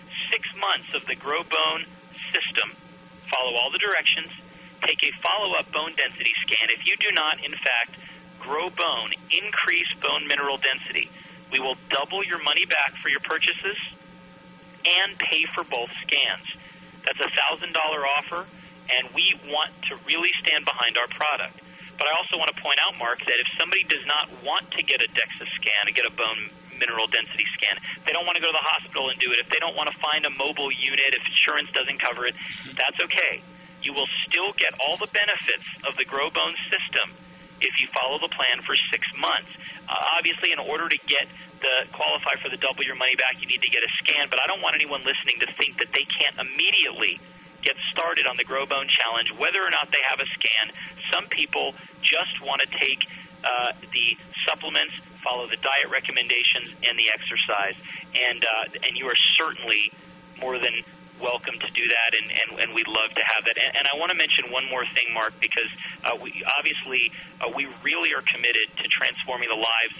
months of the GrowBone system, follow all the directions, take a follow-up bone density scan. If you do not, in fact, grow bone, increase bone mineral density, we will double your money back for your purchases and pay for both scans. That's a $1,000 offer, and we want to really stand behind our product. But I also want to point out, Mark, that if somebody does not want to get a DEXA scan, to get a bone mineral density scan, they don't want to go to the hospital and do it, if they don't want to find a mobile unit, if insurance doesn't cover it, that's okay. You will still get all the benefits of the GrowBone system if you follow the plan for 6 months. Obviously, in order to qualify for the double your money back, you need to get a scan, but I don't want anyone listening to think that they can't immediately get started on the GrowBone Challenge, whether or not they have a scan. Some people just want to take the supplements, follow the diet recommendations, and the exercise, and you are certainly more than welcome to do that, and we'd love to have that. And I want to mention one more thing, Mark, because we really are committed to transforming the lives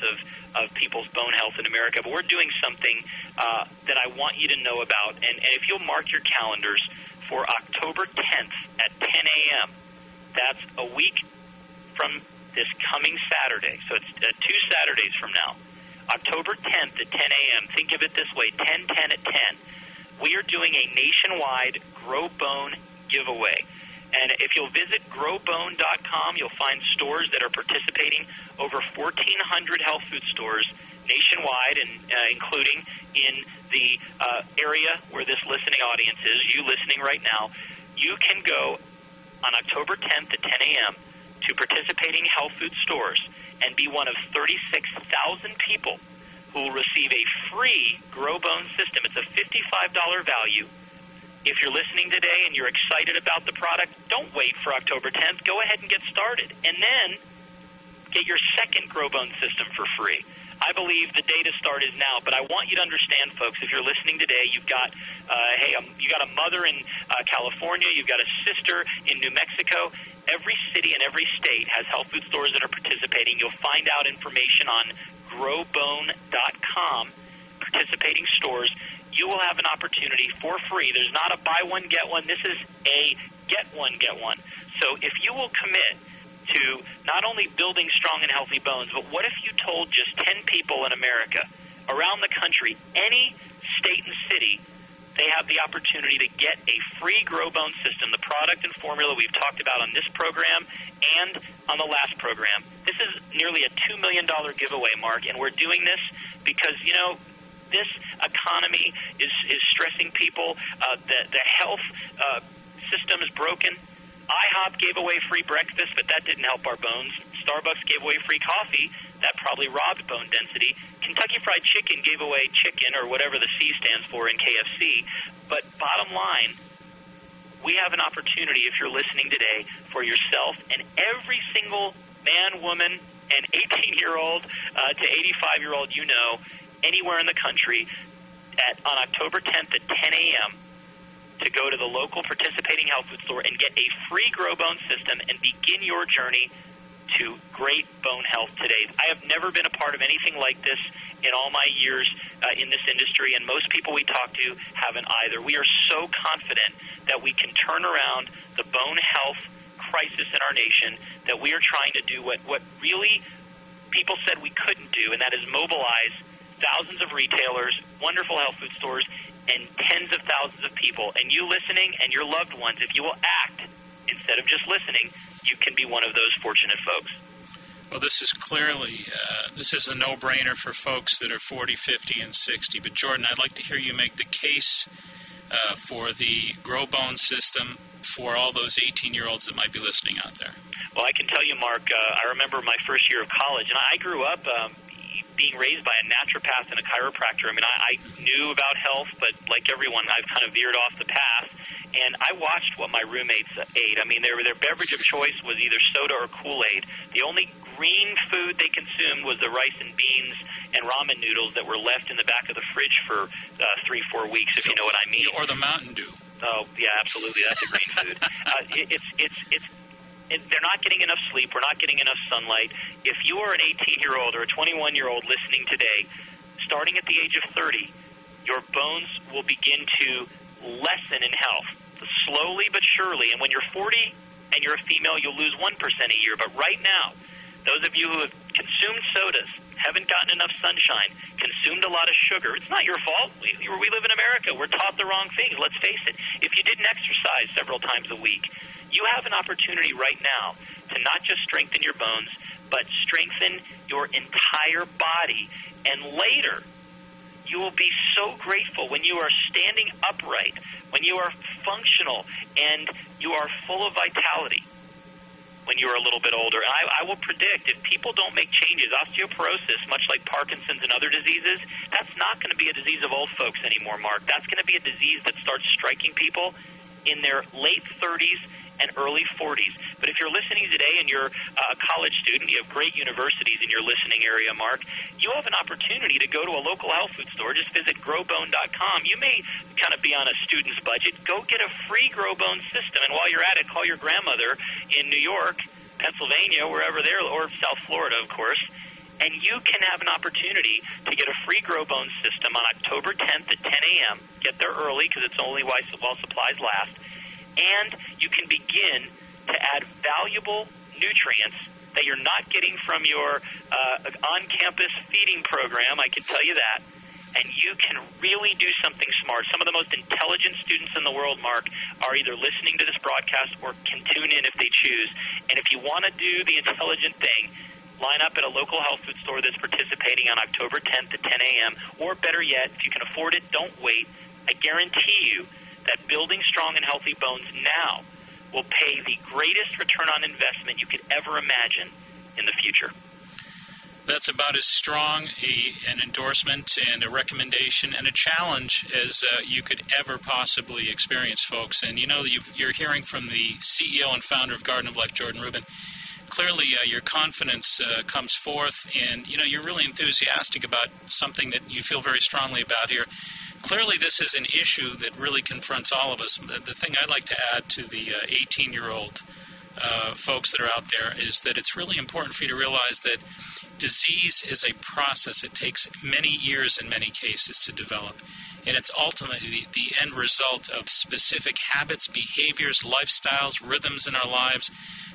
of people's bone health in America, but we're doing something that I want you to know about. And if you'll mark your calendars for October 10th at 10 a.m., that's a week from this coming Saturday, so it's 2 Saturdays from now, October 10th at 10 a.m., think of it this way, 10-10 at 10, we are doing a nationwide GrowBone giveaway. And if you'll visit growbone.com, you'll find stores that are participating, over 1,400 health food stores nationwide, and including in the area where this listening audience is, you listening right now. You can go on October 10th at 10 a.m. to participating health food stores and be one of 36,000 people who will receive a free GrowBone system. It's a $55 value. If you're listening today and you're excited about the product, don't wait for October 10th. Go ahead and get started. And then get your second GrowBone system for free. I believe the day to start is now, but I want you to understand, folks, if you're listening today, you've got you got a mother in California, you've got a sister in New Mexico. Every city and every state has health food stores that are participating. You'll find out information on growbone.com, participating stores. You will have an opportunity for free. There's not a buy one, get one. This is a get one, get one. So if you will commit to not only building strong and healthy bones, but what if you told just 10 people in America, around the country, any state and city, they have the opportunity to get a free GrowBone system, the product and formula we've talked about on this program and on the last program. This is nearly a $2 million giveaway, Mark, and we're doing this because, this economy is stressing people. The health system is broken. IHOP gave away free breakfast, but that didn't help our bones. Starbucks gave away free coffee. That probably robbed bone density. Kentucky Fried Chicken gave away chicken, or whatever the C stands for in KFC. But bottom line, we have an opportunity, if you're listening today, for yourself and every single man, woman, and 18-year-old to 85-year-old you know, anywhere in the country, on October 10th at 10 a.m., to go to the local participating health food store and get a free Grow Bone system and begin your journey to great bone health today. I have never been a part of anything like this in all my years in this industry, and most people we talk to haven't either. We are so confident that we can turn around the bone health crisis in our nation, that we are trying to do what really people said we couldn't do, and that is mobilize thousands of retailers, wonderful health food stores, and tens of thousands of people. And you listening and your loved ones, if you will act instead of just listening, you can be one of those fortunate folks. Well, this is clearly, this is a no-brainer for folks that are 40, 50, and 60. But, Jordan, I'd like to hear you make the case for the Grow Bone system for all those 18-year-olds that might be listening out there. Well, I can tell you, Mark, I remember my first year of college, and I grew up being raised by a naturopath and a chiropractor. I mean, I knew about health, but like everyone, I've kind of veered off the path. And I watched what my roommates ate. I mean, their beverage of choice was either soda or Kool-Aid. The only green food they consumed was the rice and beans and ramen noodles that were left in the back of the fridge for 3-4 weeks, if you know what I mean. Or the Mountain Dew. Oh, yeah, absolutely. That's a green food. They're not getting enough sleep. We're not getting enough sunlight. If you are an 18-year-old or a 21-year-old listening today, starting at the age of 30, your bones will begin to lessen in health, slowly but surely. And when you're 40 and you're a female, you'll lose 1% a year. But right now, those of you who have consumed sodas, haven't gotten enough sunshine, consumed a lot of sugar, it's not your fault. We live in America. We're taught the wrong things. Let's face it. If you didn't exercise several times a week, you have an opportunity right now to not just strengthen your bones, but strengthen your entire body. And later, you will be so grateful when you are standing upright, when you are functional, and you are full of vitality when you are a little bit older. And I will predict, if people don't make changes, osteoporosis, much like Parkinson's and other diseases, that's not going to be a disease of old folks anymore, Mark. That's going to be a disease that starts striking people in their late 30s and early 40s. But if you're listening today and you're a college student, you have great universities in your listening area, Mark, you have an opportunity to go to a local health food store. Just visit growbone.com. You may kind of be on a student's budget. Go get a free Grow Bone system. And while you're at it, call your grandmother in New York, Pennsylvania, wherever there, or South Florida, of course, and you can have an opportunity to get a free Grow Bone system on October 10th at 10 a.m. Get there early because it's only while supplies last. And you can begin to add valuable nutrients that you're not getting from your on-campus feeding program, I can tell you that. And you can really do something smart. Some of the most intelligent students in the world, Mark, are either listening to this broadcast or can tune in if they choose. And if you want to do the intelligent thing, line up at a local health food store that's participating on October 10th at 10 a.m. Or better yet, if you can afford it, don't wait. I guarantee you that building strong and healthy bones now will pay the greatest return on investment you could ever imagine in the future. That's about as strong an endorsement and a recommendation and a challenge as you could ever possibly experience, folks. And you know, you're hearing from the CEO and founder of Garden of Life, Jordan Rubin. Clearly, your confidence comes forth, and you know you're really enthusiastic about something that you feel very strongly about here. Clearly, this is an issue that really confronts all of us. The thing I'd like to add to the 18-year-old folks that are out there is that it's really important for you to realize that disease is a process. It takes many years in many cases to develop. And it's ultimately the end result of specific habits, behaviors, lifestyles, rhythms in our lives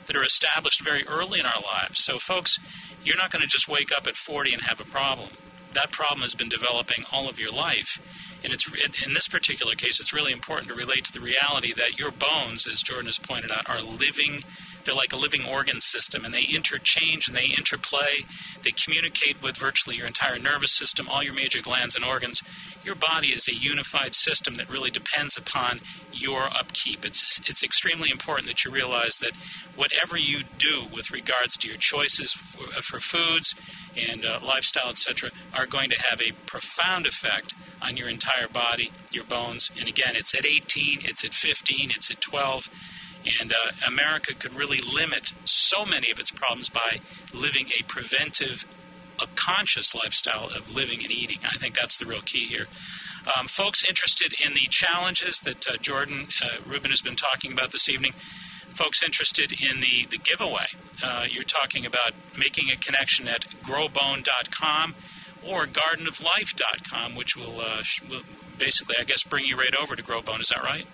that are established very early in our lives. So, folks, you're not going to just wake up at 40 and have a problem. That problem has been developing all of your life. And it's in this particular case, it's really important to relate to the reality that your bones, as Jordan has pointed out, are living They're like a living organ system, and they interchange and they interplay. They communicate with virtually your entire nervous system, all your major glands and organs. Your body is a unified system that really depends upon your upkeep. It's extremely important that you realize that whatever you do with regards to your choices for foods and lifestyle, etc., are going to have a profound effect on your entire body, your bones. And again, it's at 18, it's at 15, it's at 12. And America could really limit so many of its problems by living a preventive, a conscious lifestyle of living and eating. I think that's the real key here. Folks interested in the challenges that Jordan Rubin has been talking about this evening, folks interested in the giveaway, you're talking about making a connection at growbone.com or gardenoflife.com, which will basically, I guess, bring you right over to Growbone. Is that right?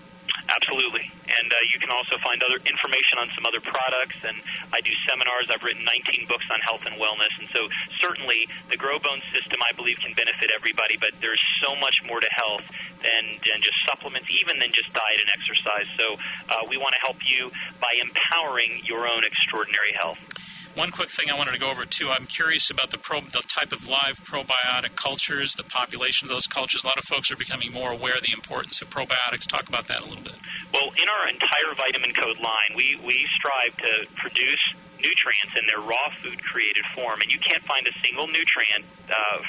Absolutely. And you can also find other information on some other products, and I do seminars. I've written 19 books on health and wellness, and so certainly the Growbone system, I believe, can benefit everybody, but there's so much more to health than just supplements, even than just diet and exercise. So we want to help you by empowering your own extraordinary health. One quick thing I wanted to go over, too. I'm curious about the type of live probiotic cultures, the population of those cultures. A lot of folks are becoming more aware of the importance of probiotics. Talk about that a little bit. Well, in our entire Vitamin Code line, we strive to produce nutrients in their raw food-created form, and you can't find a single nutrient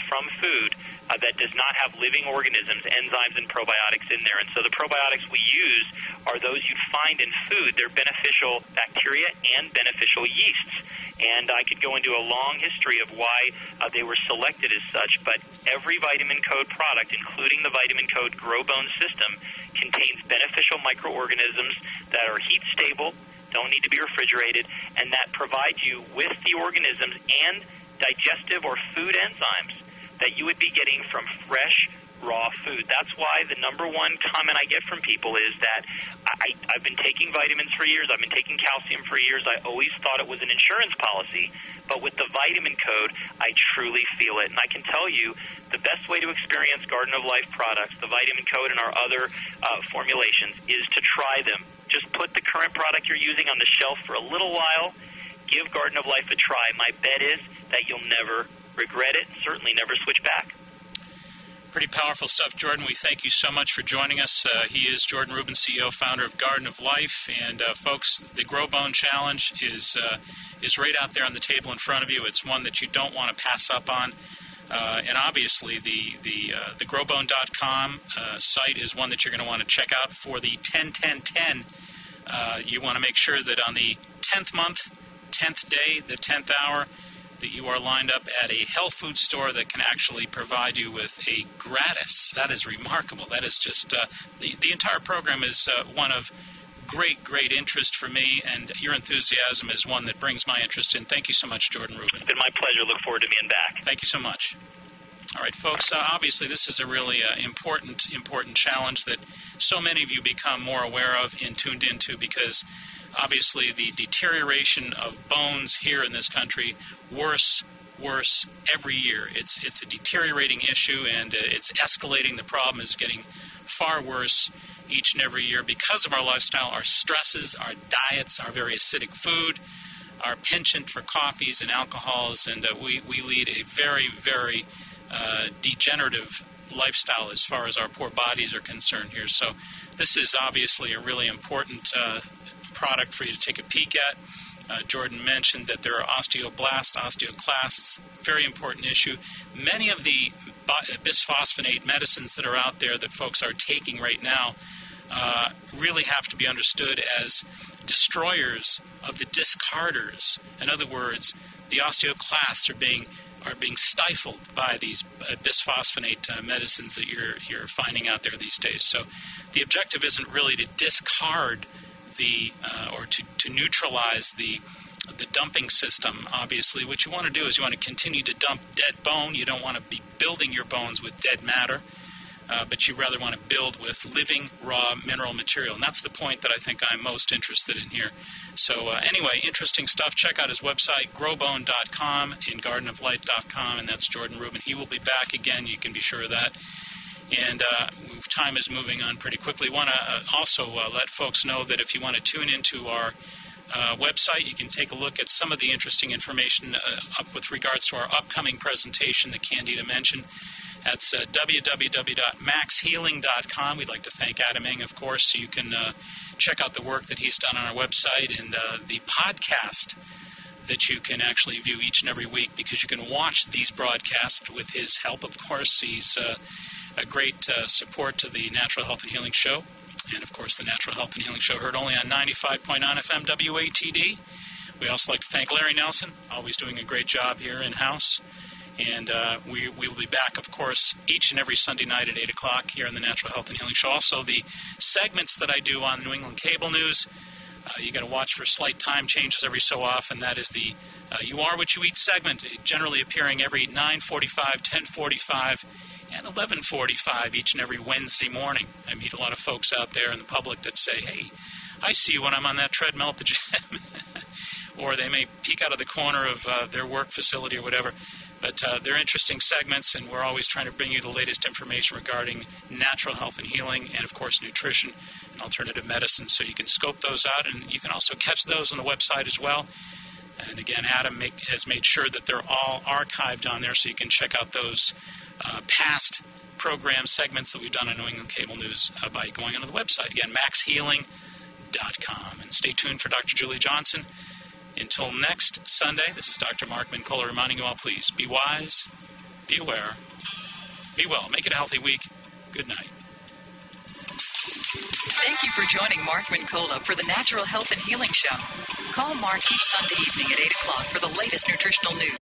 from food that does not have living organisms, enzymes, and probiotics in there. And so the probiotics we use are those you'd find in food. They're beneficial bacteria and beneficial yeasts. And I could go into a long history of why they were selected as such, but every Vitamin Code product, including the Vitamin Code Growbone system, contains beneficial microorganisms that are heat-stable, don't need to be refrigerated, and that provide you with the organisms and digestive or food enzymes that you would be getting from fresh, raw food. That's why the number one comment I get from people is that I've been taking vitamins for years, I've been taking calcium for years, I always thought it was an insurance policy, but with the Vitamin Code, I truly feel it. And I can tell you the best way to experience Garden of Life products, the Vitamin Code and our other formulations, is to try them. Just put the current product you're using on the shelf for a little while, give Garden of Life a try. My bet is that you'll never regret it, certainly never switch back. Pretty powerful stuff, Jordan. We thank you so much for joining us. He is Jordan Rubin, CEO, founder of Garden of Life. And folks, the Growbone Challenge is right out there on the table in front of you. It's one that you don't want to pass up on. And obviously, the growbone.com site is one that you're going to want to check out for the 10-10-10. You want to make sure that on the 10th month, 10th day, the 10th hour, that you are lined up at a health food store that can actually provide you with a gratis. That is remarkable. That is just, the entire program is one of great interest for me, and your enthusiasm is one that brings my interest in. Thank you so much, Jordan Rubin. It's been my pleasure. Look forward to being back. Thank you so much. All right, folks, obviously this is a really important challenge that so many of you become more aware of and tuned into, because obviously the deterioration of bones here in this country, worse every year. It's a deteriorating issue, and it's escalating. The problem is getting far worse each and every year because of our lifestyle, our stresses, our diets, our very acidic food, our penchant for coffees and alcohols, and we lead a very degenerative lifestyle as far as our poor bodies are concerned here. So this is obviously a really important product for you to take a peek at. Jordan mentioned that there are osteoblasts, osteoclasts, very important issue. Many of the bisphosphonate medicines that are out there that folks are taking right now really have to be understood as destroyers of the discarders. In other words, the osteoclasts are being stifled by these bisphosphonate medicines that you're finding out there these days. So the objective isn't really to discard or to neutralize the dumping system. Obviously, what you want to do is you want to continue to dump dead bone. You don't want to be building your bones with dead matter, but you rather want to build with living, raw mineral material. And that's the point that I think I'm most interested in here. So anyway, interesting stuff. Check out his website, growbone.com and gardenoflight.com, and that's Jordan Rubin. He will be back again. You can be sure of that. And time is moving on pretty quickly. Want to also let folks know that if you want to tune into our website. You can take a look at some of the interesting information with regards to our upcoming presentation that Candida mentioned. That's www.maxhealing.com. We'd like to thank Adam Eng, of course, so you can check out the work that he's done on our website and the podcast that you can actually view each and every week, because you can watch these broadcasts with his help, of course. He's a great support to the Natural Health and Healing Show. And, of course, the Natural Health and Healing Show heard only on 95.9 FM WATD. We also like to thank Larry Nelson, always doing a great job here in-house. And we will be back, of course, each and every Sunday night at 8 o'clock here on the Natural Health and Healing Show. Also, the segments that I do on New England Cable News, you got to watch for slight time changes every so often. That is the You Are What You Eat segment, generally appearing every 9:45, 10:45, and 11:45 each and every Wednesday morning. I meet a lot of folks out there in the public that say, hey, I see you when I'm on that treadmill at the gym. Or they may peek out of the corner of their work facility or whatever. But they're interesting segments, and we're always trying to bring you the latest information regarding natural health and healing and, of course, nutrition and alternative medicine. So you can scope those out, and you can also catch those on the website as well. And, again, Adam has made sure that they're all archived on there, so you can check out those past program segments that we've done on New England Cable News by going onto the website. Again, maxhealing.com. And stay tuned for Dr. Julie Johnson. Until next Sunday, this is Dr. Mark Mincola reminding you all, please be wise, be aware, be well. Make it a healthy week. Good night. Thank you for joining Mark Mincola for the Natural Health and Healing Show. Call Mark each Sunday evening at 8 o'clock for the latest nutritional news.